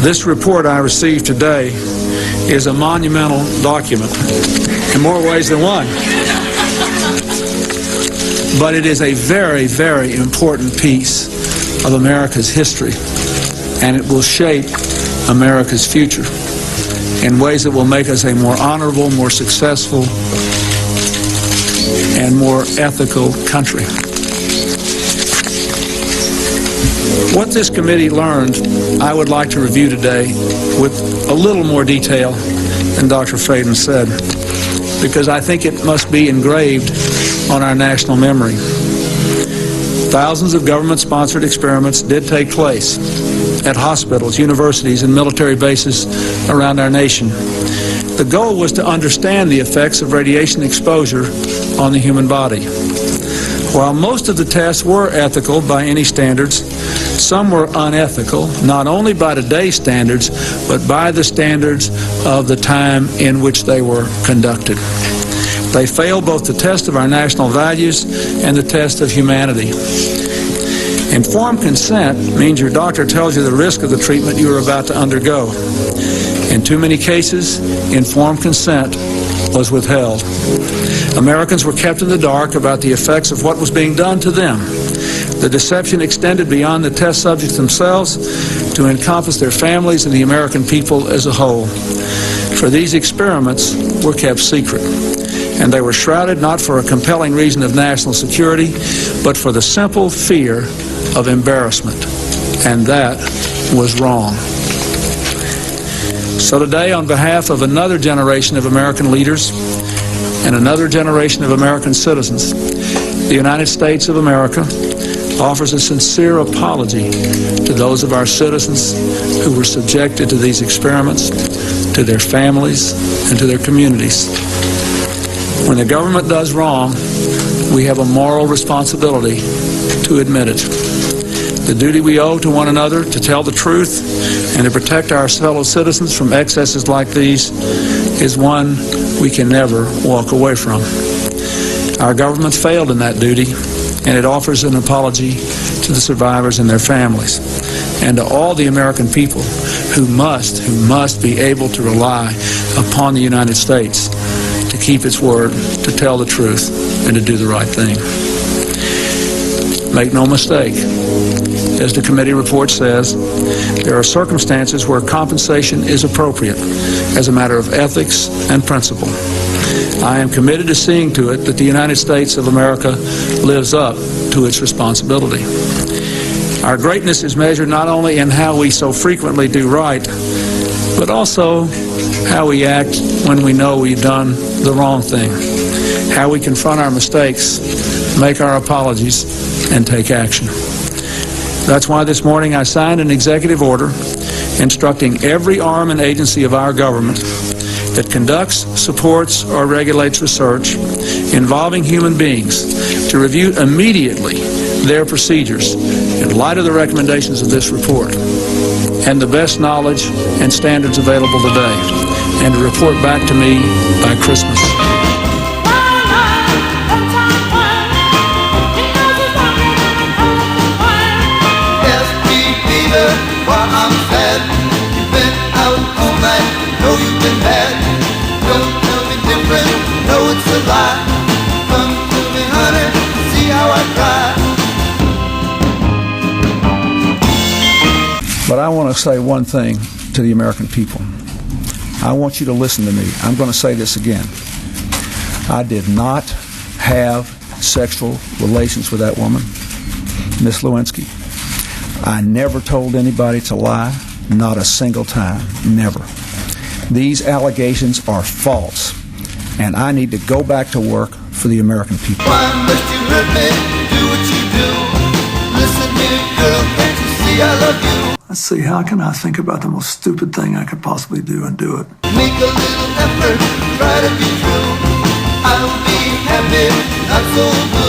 This report I received today is a monumental document in more ways than one. But it is a very, very important piece of America's history, and it will shape America's future in ways that will make us a more honorable, more successful, and more ethical country. What this committee learned, I would like to review today with a little more detail than Dr. Fraden said, because I think it must be engraved on our national memory. Thousands of government-sponsored experiments did take place at hospitals, universities, and military bases around our nation. The goal was to understand the effects of radiation exposure on the human body. While most of the tests were ethical by any standards, some were unethical, not only by today's standards, but by the standards of the time in which they were conducted. They failed both the test of our national values and the test of humanity. Informed consent means your doctor tells you the risk of the treatment you are about to undergo. In too many cases, informed consent was withheld. Americans were kept in the dark about the effects of what was being done to them. The deception extended beyond the test subjects themselves to encompass their families and the American people as a whole. For these experiments were kept secret, and they were shrouded not for a compelling reason of national security, but for the simple fear of embarrassment, and that was wrong. So today, on behalf of another generation of American leaders and another generation of American citizens, the United States of America offers a sincere apology to those of our citizens who were subjected to these experiments, to their families, and to their communities. When the government does wrong, we have a moral responsibility to admit it. The duty we owe to one another to tell the truth and to protect our fellow citizens from excesses like these is one we can never walk away from. Our government failed in that duty, and it offers an apology to the survivors and their families, and to all the American people who must be able to rely upon the United States to keep its word, to tell the truth, and to do the right thing. Make no mistake, as the committee report says, there are circumstances where compensation is appropriate as a matter of ethics and principle. I am committed to seeing to it that the United States of America lives up to its responsibility. Our greatness is measured not only in how we so frequently do right, but also how we act when we know we've done the wrong thing, how we confront our mistakes, make our apologies, and take action. That's why this morning I signed an executive order instructing every arm and agency of our government that conducts, supports, or regulates research involving human beings to review immediately their procedures in light of the recommendations of this report and the best knowledge and standards available today, and to report back to me by Christmas. But I want to say one thing to the American people. I want you to listen to me. I'm going to say this again. I did not have sexual relations with that woman, Miss Lewinsky. I never told anybody to lie, not a single time, never. These allegations are false, and I need to go back to work for the American people. Why must you hurt me? Do what you do. Listen to me, girl, can't you see I love you? Let's see, how can I think about the most stupid thing I could possibly do and do it? Make a little effort, try to be true. I'll be happy, not so blue.